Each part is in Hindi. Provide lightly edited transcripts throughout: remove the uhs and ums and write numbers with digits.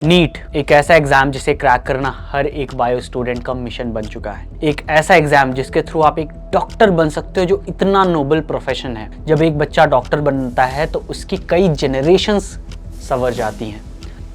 नीट एक ऐसा एग्जाम जिसे क्रैक करना हर एक बायो स्टूडेंट का मिशन बन चुका है। एक ऐसा एग्जाम जिसके थ्रू आप एक डॉक्टर बन सकते हो, जो इतना नोबल प्रोफेशन है। जब एक बच्चा डॉक्टर बनता है तो उसकी कई जनरेशंस संवर जाती हैं।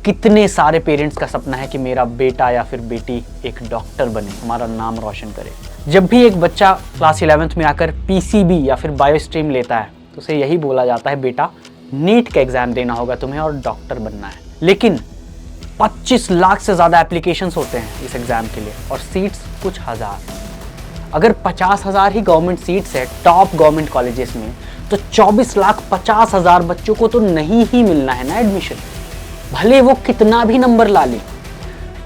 कितने सारे पेरेंट्स का सपना है कि मेरा बेटा या फिर बेटी एक डॉक्टर बने, हमारा नाम रोशन करे। जब भी एक बच्चा क्लास 11th में आकर पीसीबी या फिर बायो स्ट्रीम लेता है तो उसे यही बोला जाता है, बेटा नीट का एग्जाम देना होगा तुम्हें और डॉक्टर बनना है। लेकिन 25 लाख से ज़्यादा एप्लीकेशंस होते हैं इस एग्ज़ाम के लिए और सीट्स कुछ हज़ार। अगर 50,000 ही गवर्नमेंट सीट्स है टॉप गवर्नमेंट कॉलेजेस में, तो 24,50,000 बच्चों को तो नहीं ही मिलना है ना एडमिशन। भले वो कितना भी नंबर ला ले,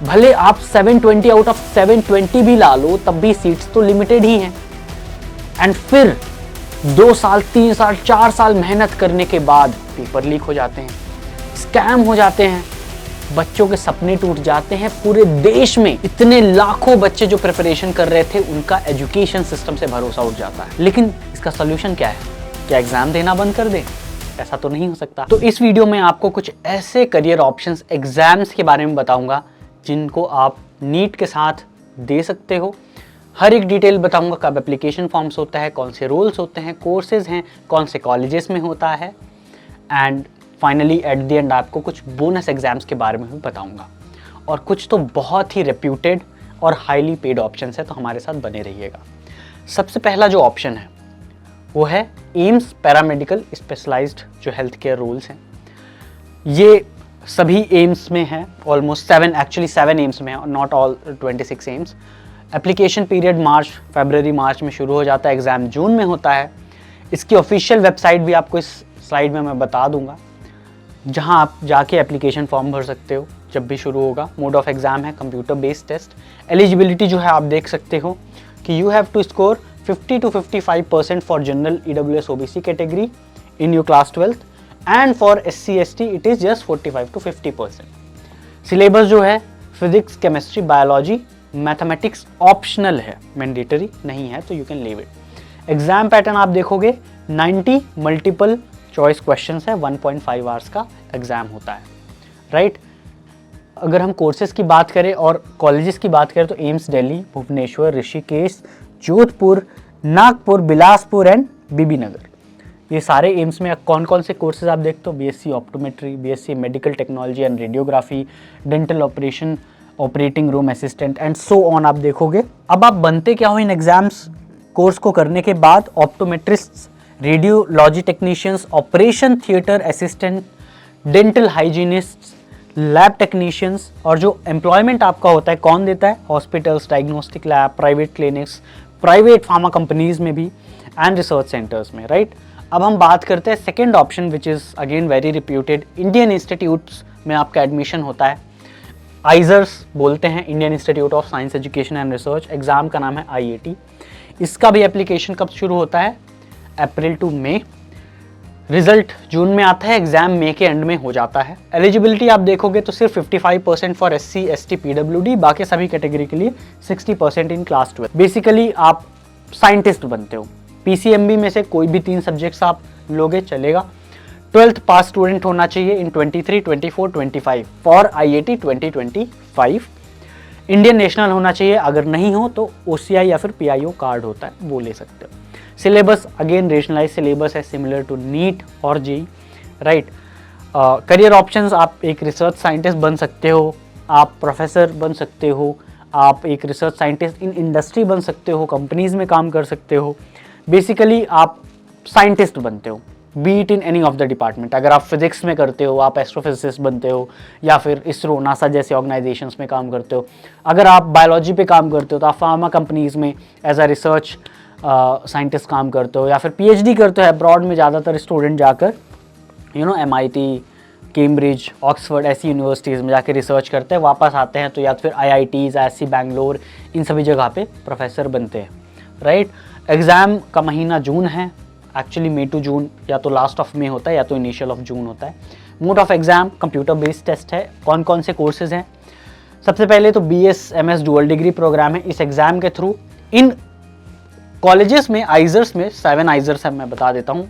भले आप 720 आउट ऑफ 720 भी ला लो, तब भी सीट्स तो लिमिटेड ही हैं। एंड फिर 2 साल 3 साल 4 साल मेहनत करने के बाद पेपर लीक हो जाते हैं, स्कैम हो जाते हैं, बच्चों के सपने टूट जाते हैं। पूरे देश में इतने लाखों बच्चे जो प्रिपरेशन कर रहे थे, उनका एजुकेशन सिस्टम से भरोसा उठ जाता है। लेकिन इसका सोल्यूशन क्या है? क्या एग्जाम देना बंद कर दे? ऐसा तो नहीं हो सकता। तो इस वीडियो में आपको कुछ ऐसे करियर ऑप्शंस एग्जाम्स के बारे में बताऊंगा जिनको आप नीट के साथ दे सकते हो। हर एक डिटेल बताऊंगा, कब एप्लीकेशन फॉर्म्स होता है, कौन से रोल्स होते हैं, कोर्सेज हैं, कौन से कॉलेजेस में होता है, and finally at the end आपको कुछ बोनस एग्जाम्स के बारे में भी बताऊंगा। और कुछ तो बहुत ही रेप्यूटेड और हाईली पेड ऑप्शंस है, तो हमारे साथ बने रहिएगा। सबसे पहला जो ऑप्शन है वो है एम्स पैरामेडिकल स्पेशलाइज्ड जो हेल्थ केयर रोल्स हैं। ये सभी एम्स में है, ऑलमोस्ट 7 एम्स में है, not all 26 AIIMS. Application period फरवरी मार्च में शुरू हो जाता है, एग्ज़ाम जून में होता है। इसकी ऑफिशियल वेबसाइट भी आपको इस स्लाइड में मैं बता दूंगा, जहां आप जाके एप्लीकेशन फॉर्म भर सकते हो जब भी शुरू होगा। मोड ऑफ एग्जाम है कंप्यूटर बेस्ड टेस्ट। एलिजिबिलिटी जो है आप देख सकते हो कि you have to score 50 to 55% for general EWS OBC category in your class 12th and for SC ST it is just 45 to 50%। Syllabus जो है physics, chemistry, biology, mathematics optional है, मैंडेटरी नहीं है, तो you can leave it. Exam pattern आप देखोगे 90 मल्टीपल चॉइस क्वेश्चंस है, 1.5 आवर्स का एग्जाम होता है, राइट। अगर हम कोर्सेज की बात करें और कॉलेजेस की बात करें तो एम्स दिल्ली, भुवनेश्वर, ऋषिकेश, जोधपुर, नागपुर, बिलासपुर एंड बीबीनगर, ये सारे एम्स में कौन कौन से कोर्सेज आप देखते हो? BSc optometry, BSc medical technology and radiography, dental operation, operating room assistant and so on आप देखोगे। अब आप बनते क्या हो इन एग्जाम्स कोर्स को करने के बाद? Optometrist, radiology technicians, operation theatre assistant, dental hygienist, lab technicians. और जो एम्प्लॉयमेंट आपका होता है कौन देता है? Hospitals, diagnostic lab, private clinics, private pharma companies में भी एंड रिसर्च सेंटर्स में, राइट। अब हम बात करते हैं second option which is again very reputed, Indian institutes में आपका एडमिशन होता है। आइजर्स बोलते हैं, Indian institute of science education and research. Exam का नाम है IIT। इसका भी एप्लीकेशन कब शुरू होता है? अप्रैल टू मई। रिजल्ट जून में आता है, एग्जाम मई के एंड में हो जाता है। एलिजिबिलिटी आप देखोगे तो सिर्फ 55% फॉर SC ST PWD, बाकी सभी कैटेगरी के लिए 60% इन क्लास 12। बेसिकली आप साइंटिस्ट बनते हो। PCMB में से कोई भी 3 सब्जेक्ट्स आप लोगे चलेगा। 12th पास स्टूडेंट होना चाहिए इन 23, 24, 25 फॉर IIT 2025। इंडियन नेशनल होना चाहिए, अगर नहीं हो तो OCI या फिर PIO कार्ड होता है, वो ले सकते हो। सिलेबस अगेन रेशनलाइज सिलेबस है, सिमिलर टू नीट और JEE, राइट। करियर ऑप्शंस, आप एक रिसर्च साइंटिस्ट बन सकते हो, आप प्रोफेसर बन सकते हो, आप एक रिसर्च साइंटिस्ट इन इंडस्ट्री बन सकते हो, कंपनीज में काम कर सकते हो। बेसिकली आप साइंटिस्ट बनते हो, B it in any of the department. अगर आप फिजिक्स में करते हो, आप एस्ट्रोफिजिसिस्ट बनते हो, या फिर इसरो, नासा जैसे ऑर्गेनाइजेशंस में काम करते हो। अगर आप बायोलॉजी पे काम करते हो तो आप फार्मा कंपनीज में एज अ रिसर्च साइंटिस्ट काम करते हो, या फिर PhD करते हो अब्रॉड में। ज़्यादातर स्टूडेंट जाकर MIT, कैम्ब्रिज, ऑक्सफोर्ड ऐसी यूनिवर्सिटीज़ में जाकर रिसर्च करते हैं, वापस आते हैं तो या फिर IITs, ISC बैंगलोर, इन सभी जगह पे प्रोफेसर बनते हैं, राइट। एग्ज़ाम का महीना जून है, एक्चुअली मई टू जून, या तो लास्ट ऑफ मई होता है या तो इनिशियल ऑफ जून होता है। Mode of exam computer based test है। कौन कौन से कोर्सेज हैं? सबसे पहले तो BS MS dual degree program है। इस एग्जाम के थ्रू इन कॉलेजेस में, आइजर्स में 7 आइजर्स है, मैं बता देता हूँ।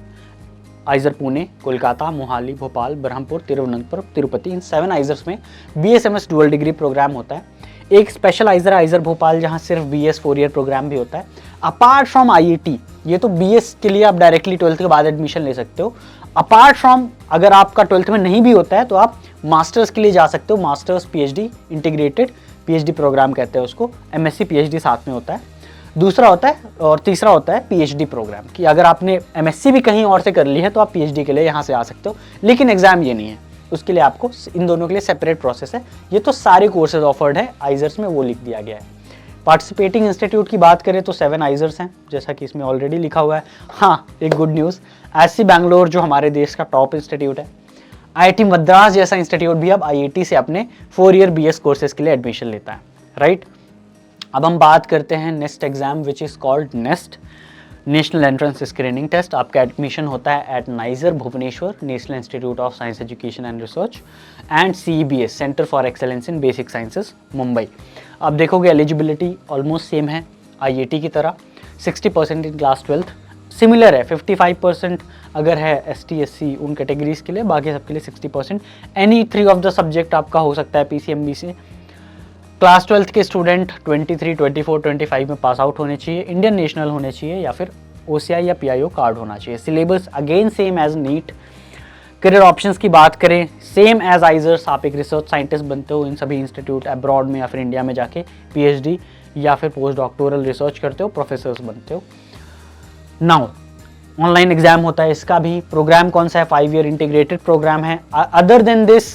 आइजर पुणे, कोलकाता, मोहाली, भोपाल, बरहमपुर, तिरुवनंतपुरम, तिरुपति, इन 7 आइजर्स में BSMS डुअल डिग्री प्रोग्राम होता है। एक स्पेशल आइजर भोपाल, जहाँ सिर्फ BS 4 ईयर प्रोग्राम भी होता है। अपार्ट फ्रॉम IIT, ये तो BS के लिए आप डायरेक्टली 12th के बाद एडमिशन ले सकते हो। अपार्ट फ्रॉम, अगर आपका 12th में नहीं भी होता है तो आप मास्टर्स के लिए जा सकते हो। Masters PhD integrated PhD program कहते हैं उसको, MSc PhD साथ में होता है। दूसरा होता है और तीसरा होता है PhD प्रोग्राम, कि अगर आपने MSc भी कहीं और से कर ली है तो आप PhD के लिए यहाँ से आ सकते हो, लेकिन एग्जाम ये नहीं है, उसके लिए आपको इन दोनों के लिए सेपरेट प्रोसेस है। ये तो सारे कोर्सेज ऑफर्ड है आइजर्स में, वो लिख दिया गया है। पार्टिसिपेटिंग इंस्टीट्यूट की बात करें तो 7 आइजर्स हैं, जैसा कि इसमें ऑलरेडी लिखा हुआ है। हाँ, एक गुड न्यूज़, IISc बैंगलोर जो हमारे देश का टॉप इंस्टीट्यूट है, IIT मद्रास जैसा इंस्टीट्यूट भी अब IIT से अपने 4 ईयर BS कोर्सेज के लिए एडमिशन लेता है, राइट। अब हम बात करते हैं next exam which is called NEST, national entrance screening test. आपका एडमिशन होता है at NISER Bhubaneswar, national institute of science education and research, and CEBS, centre for excellence in basic sciences, Mumbai. आप देखोगे एलिजिबिलिटी ऑलमोस्ट सेम है IIT की तरह, 60% इन क्लास 12th, सिमिलर है 55% अगर है ST SC उन कैटेगरीज के लिए, बाकी सबके लिए 60%। एनी 3 ऑफ द सब्जेक्ट आपका हो सकता है PCMB से। क्लास 12th के स्टूडेंट 23, 24, 25 में पास आउट होने चाहिए, इंडियन नेशनल होने चाहिए या फिर OCI या PIO कार्ड होना चाहिए। Syllabus again same as NEET. Career options की बात करें, सेम एज आइजर्स, आप एक रिसर्च साइंटिस्ट बनते हो इन सभी इंस्टीट्यूट, अब्रॉड में या फिर इंडिया में जाके PhD या फिर पोस्ट डॉक्टोरल रिसर्च करते हो, प्रोफेसर्स बनते हो। नाउ ऑनलाइन एग्जाम होता है इसका भी। प्रोग्राम कौन सा है? 5 ईयर इंटीग्रेटेड प्रोग्राम है। अदर देन दिस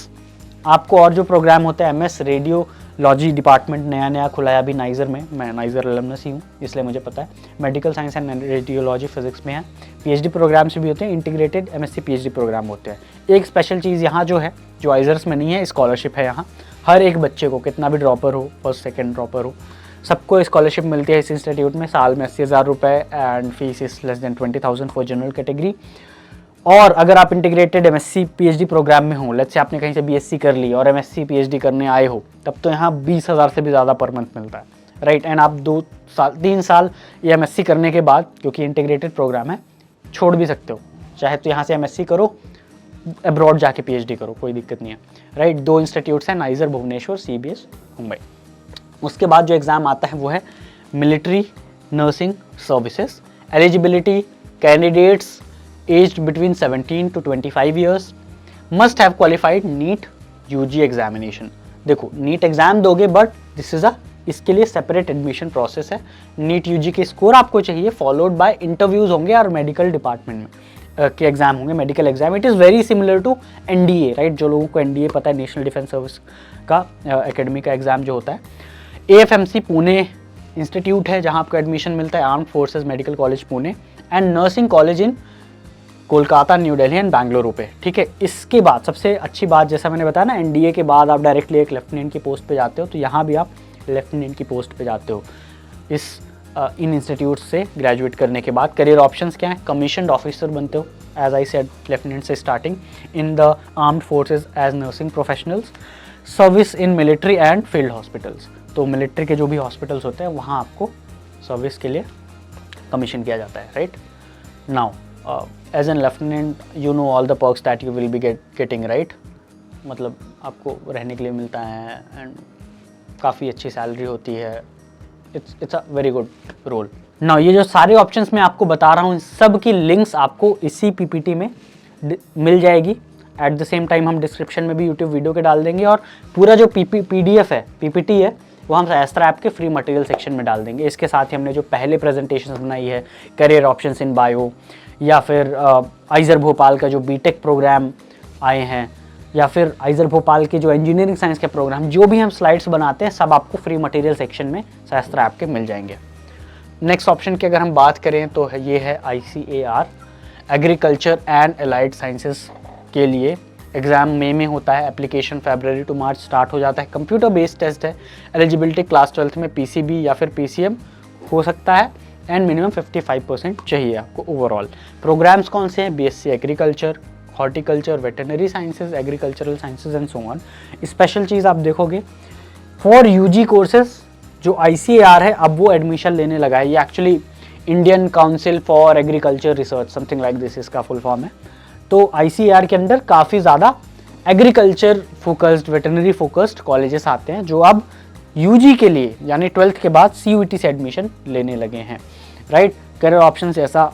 आपको और जो प्रोग्राम होता है, MS रेडियोलॉजी डिपार्टमेंट नया खुला है अभी नाइजर में, मैं नाइजर अलमनस ही हूँ इसलिए मुझे पता है। Medical science and radiology physics में है। PhD प्रोग्राम्स भी होते हैं, इंटीग्रेटेड MSc PhD प्रोग्राम होते हैं। एक स्पेशल चीज़ यहाँ जो है, जो आइजर्स में नहीं है, स्कॉलरशिप है यहाँ। हर एक बच्चे को, कितना भी ड्रॉपर हो, फर्स्ट सेकेंड ड्रॉपर हो, सबको स्कॉलरशिप मिलती है इस इंस्टीट्यूट में। साल में 80,000 रुपये and fees is less than 20,000 for general category. और अगर आप इंटीग्रेटेड MSc PhD प्रोग्राम में हो, लेट्स से आपने कहीं से BSc कर ली और MSc PhD करने आए हो, तब तो यहाँ 20,000 से भी ज़्यादा पर मंथ मिलता है, राइट। एंड आप 3 साल ये MSc करने के बाद, क्योंकि इंटीग्रेटेड प्रोग्राम है, छोड़ भी सकते हो। चाहे तो यहाँ से MSc करो, अब्रॉड जाके PhD करो, कोई दिक्कत नहीं है, राइट। 2 इंस्टीट्यूट्स हैं, नाइजर भुवनेश्वर, CBS मुंबई। उसके बाद जो एग्ज़ाम आता है वो है military nursing services. Eligibility, candidates aged between 17 to 25 years must have qualified NEET UG examination. देखो, नीट एग्जाम दोगे बट दिस इज इसके लिए सेपरेट एडमिशन प्रोसेस है। नीट UG के स्कोर आपको चाहिए, फॉलोड बाय इंटरव्यूज होंगे और मेडिकल डिपार्टमेंट में के एग्जाम होंगे, medical exam. It is very similar to NDA, right. जो लोगों को NDA पता है, नेशनल डिफेंस सर्विस का एकेडमी का एग्जाम जो होता है। AFMC पुणे इंस्टीट्यूट है जहां आपको एडमिशन मिलता है, armed forces medical college Pune and nursing college in Kolkata, new Delhi and Bengaluru पे, ठीक है। इसके बाद सबसे अच्छी बात, जैसा मैंने बताया ना, NDA के बाद आप डायरेक्टली एक लेफ्टिनेंट की पोस्ट पे जाते हो, तो यहाँ भी आप लेफ्टिनेंट की पोस्ट पे जाते हो इन इंस्टीट्यूट से ग्रेजुएट करने के बाद। करियर ऑप्शंस क्या हैं? कमीशन्ड ऑफिसर बनते हो, एज आई सेड, लेफ्टिनेंट से starting in the armed forces as nursing professionals, service in military and field hospitals. तो मिलिट्री के जो भी हॉस्पिटल्स होते हैं वहाँ आपको सर्विस के लिए कमीशन किया जाता है, right. Now as an lieutenant you know all the perks that you will be getting, right. मतलब आपको रहने के लिए मिलता है एंड काफ़ी अच्छी सैलरी होती है। It's a very good role. Now ये जो सारे ऑप्शंस मैं आपको बता रहा हूँ, सब की लिंक्स आपको इसी PPT में मिल जाएगी। एट द सेम टाइम हम डिस्क्रिप्शन में भी यूट्यूब वीडियो के डाल देंगे, और पूरा जो PDF है, PPT है, वो हम शास्त्रा ऐप के फ्री मटेरियल सेक्शन में डाल देंगे। इसके साथ ही हमने जो पहले प्रेजेंटेशन बनाई है, करियर ऑप्शंस इन बायो, या फिर आइजर भोपाल का जो BTech प्रोग्राम आए हैं, या फिर आइजर भोपाल के जो इंजीनियरिंग साइंस के प्रोग्राम, जो भी हम स्लाइड्स बनाते हैं, सब आपको फ्री मटेरियल सेक्शन में शास्त्रा ऐप के मिल जाएंगे। नेक्स्ट ऑप्शन की अगर हम बात करें तो ये है ICAR, agriculture and allied sciences के लिए एग्ज़ाम मई में होता है, एप्लीकेशन फरवरी टू मार्च स्टार्ट हो जाता है। कंप्यूटर बेस्ड टेस्ट है। एलिजिबिलिटी क्लास 12th में PCB या फिर PCM हो सकता है एंड मिनिमम 55% चाहिए आपको ओवरऑल। प्रोग्राम्स कौन से हैं? BSc agriculture, horticulture, veterinary sciences, agricultural sciences and so on. Special चीज़ आप देखोगे फॉर UG कोर्सेज जो ICAR है, अब वो एडमिशन लेने लगा है। ये actually Indian council for agriculture research, something like this इसका फुल फॉर्म है। तो ICAR के अंदर काफ़ी ज़्यादा agriculture focused, veterinary focused colleges आते हैं जो अब UG के लिए यानी 12th के बाद CUET से एडमिशन लेने लगे हैं, राइट। करियर ऑप्शन ऐसा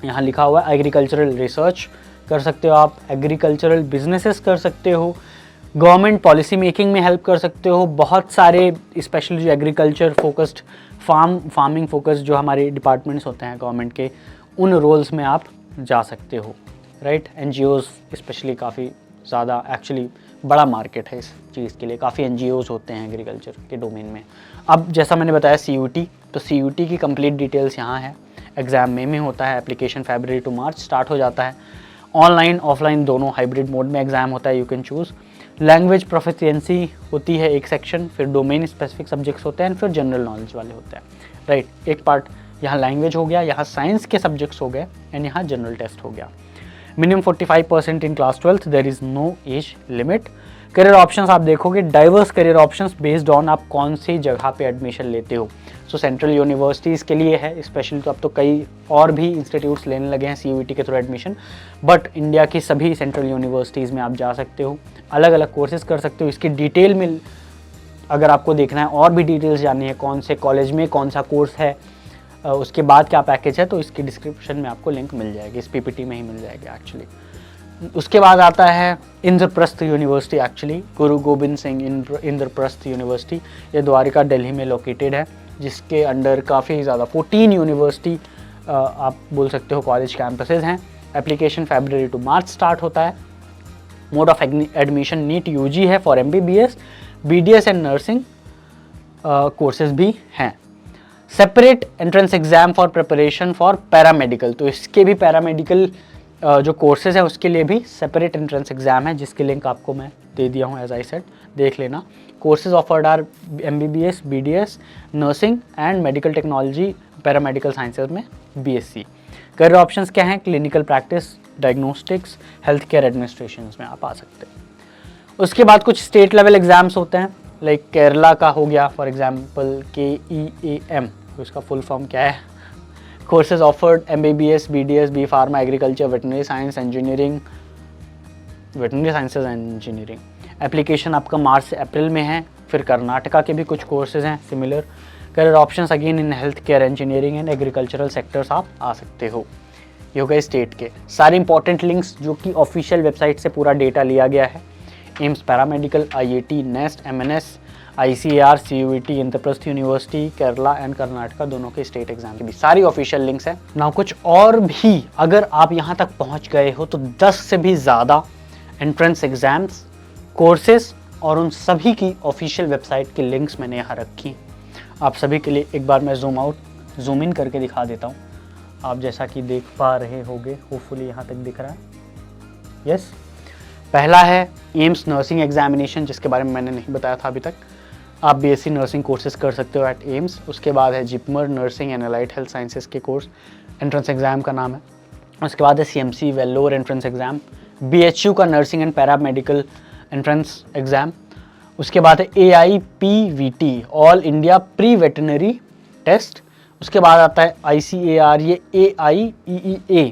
यहाँ लिखा हुआ है, एग्रीकल्चरल रिसर्च कर सकते हो आप, एग्रीकल्चरल बिजनेसेस कर सकते हो, गवर्नमेंट पॉलिसी मेकिंग में हेल्प कर सकते हो, बहुत सारे स्पेशली जो एग्रीकल्चर फोकस्ड, फार्मिंग फोकस्ड जो हमारे डिपार्टमेंट्स होते हैं गवर्नमेंट के, उन रोल्स में आप जा सकते हो, राइट। NGOs स्पेशली काफ़ी ज़्यादा एक्चुअली बड़ा मार्केट है इस चीज़ के लिए, काफ़ी NGOs होते हैं एग्रीकल्चर के डोमेन में। अब जैसा मैंने बताया CUET, तो CUET की कंप्लीट डिटेल्स यहाँ है। एग्ज़ाम मई में होता है, एप्लीकेशन फरवरी टू मार्च स्टार्ट हो जाता है, ऑनलाइन ऑफलाइन दोनों हाइब्रिड मोड में एग्ज़ाम होता है, you can choose. Language proficiency होती है एक सेक्शन, फिर डोमेन स्पेसिफिक सब्जेक्ट्स होते हैं, फिर जनरल नॉलेज वाले होते हैं, राइट। एक पार्ट यहाँ लैंग्वेज हो गया, यहाँ साइंस के सब्जेक्ट्स हो गए, एंड यहाँ जनरल टेस्ट हो गया। Minimum 45% in class 12th, there is no age limit. Career options आप देखोगे, diverse career options based on आप कौन सी जगह पे एडमिशन लेते हो। सो सेंट्रल यूनिवर्सिटीज़ के लिए है स्पेशली, तो अब तो कई और भी इंस्टीट्यूट्स लेने लगे हैं CUET के थ्रू एडमिशन, बट इंडिया की सभी सेंट्रल यूनिवर्सिटीज़ में आप जा सकते हो, अलग अलग कोर्सेज कर सकते हो। इसकी डिटेल में अगर आपको देखना है, और भी डिटेल्स जाननी है, कौन से कॉलेज में कौन सा कोर्स है, उसके बाद क्या पैकेज है, तो इसकी डिस्क्रिप्शन में आपको लिंक मिल जाएगी, इस PPT में ही मिल जाएगी एक्चुअली। उसके बाद आता है Indraprastha university, actually Guru Gobind Singh Indraprastha university, ये द्वारिका दिल्ली में लोकेटेड है, जिसके अंडर काफ़ी ज़्यादा 14 यूनिवर्सिटी आप बोल सकते हो कॉलेज कैंपसेस हैं। एप्लीकेशन फरवरी टू मार्च स्टार्ट होता है। Mode of admission NEET UG है for MBBS, BDS and nursing courses भी हैं। Separate entrance exam for preparation for paramedical, तो इसके भी पैरामेडिकल जो कोर्सेज हैं उसके लिए भी सेपरेट एंट्रेंस एग्जाम है, जिसकी लिंक आपको मैं दे दिया हूँ, एज आई सेड, देख लेना। Courses offered are MBBS, BDS, nursing and medical technology, paramedical sciences में BSc। करियर ऑप्शंस क्या हैं, clinical practice, diagnostics, health care administration में आप आ सकते हैं। उसके बाद कुछ स्टेट लेवल एग्जाम्स होते हैं, लाइक केरला का हो गया फॉर एग्जाम्पल KEAM, तो इसका फुल फॉर्म क्या है, courses offered MBBS, BDS, B pharma, agriculture, veterinary science, engineering, veterinary sciences and engineering. Application आपका मार्च से अप्रैल में है। फिर कर्नाटका के भी कुछ कोर्सेज हैं similar. Career options again in health care, engineering and agricultural sectors आप आ सकते हो। ये हो गए स्टेट के सारे इंपॉर्टेंट लिंक्स, जो कि ऑफिशियल वेबसाइट से पूरा डेटा लिया गया है। AIIMS paramedical, IIT, nest, MNS, ICAR, CUET, Indraprastha university, Kerala and Karnataka दोनों के स्टेट एग्जाम की भी सारी ऑफिशियल लिंक्स हैं। ना कुछ और भी, अगर आप यहाँ तक पहुँच गए हो तो 10 से भी ज़्यादा एंट्रेंस एग्जाम्स, कोर्सेज और उन सभी की ऑफिशियल वेबसाइट की लिंक्स मैंने यहाँ रखी। आप सभी के लिए एक बार मैं जूम इन करके दिखा देता हूँ। आप जैसा कि देख पा रहे होंगे, होपफुली यहाँ तक दिख रहा है, यस। पहला है एम्स नर्सिंग एग्जामिनेशन, जिसके बारे में मैंने नहीं बताया था अभी तक। आप BSc नर्सिंग कोर्सेज कर सकते हो एट एम्स। उसके बाद है JIPMER nursing and allied health sciences के कोर्स, एंट्रेंस एग्जाम का नाम है। उसके बाद है CMC Vellore entrance exam, BHU का nursing and paramedical entrance exam. उसके बाद है AIPVT all India pre veterinary test. उसके बाद आता है ICAR, ये AIEEA,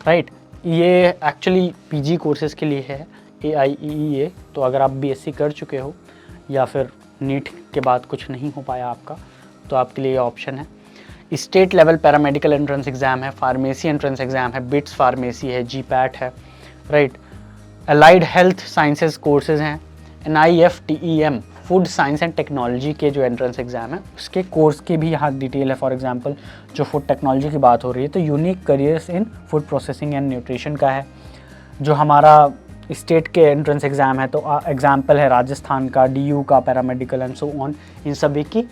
राइट, ये एक्चुअली PG कोर्सेज के लिए है AIEEA। तो अगर आप BSc कर चुके हो या फिर नीट के बाद कुछ नहीं हो पाया आपका, तो आपके लिए ऑप्शन है। State level paramedical entrance exam है, फार्मेसी एंट्रेंस एग्जाम है, बिट्स फार्मेसी है, GPAT है, right. Allied health sciences courses हैं, NIFTEM food science and technology के जो एंट्रेंस एग्जाम है उसके कोर्स की भी यहाँ डिटेल है। फॉर एग्जांपल जो फूड टेक्नोलॉजी की बात हो रही है तो unique careers in food processing and nutrition का है। जो हमारा स्टेट के एंट्रेंस एग्ज़ाम है तो एग्जाम्पल है राजस्थान का, DU का, पैरामेडिकल एंड सो ऑन। इन सभी की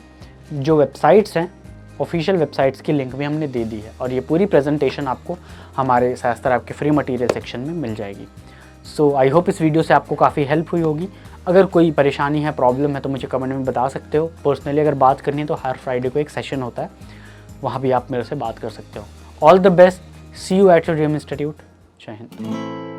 जो वेबसाइट्स हैं, ऑफिशियल वेबसाइट्स की लिंक भी हमने दे दी है और ये पूरी प्रेजेंटेशन आपको हमारे शास्त्र आपके फ्री मटेरियल सेक्शन में मिल जाएगी। सो आई होप इस वीडियो से आपको काफ़ी हेल्प हुई होगी। अगर कोई परेशानी है, प्रॉब्लम है तो मुझे कमेंट में बता सकते हो। पर्सनली अगर बात करनी है तो हर फ्राइडे को एक सेशन होता है, वहाँ भी आप मेरे से बात कर सकते हो। All the best, see you at your dream institute. जय हिंद।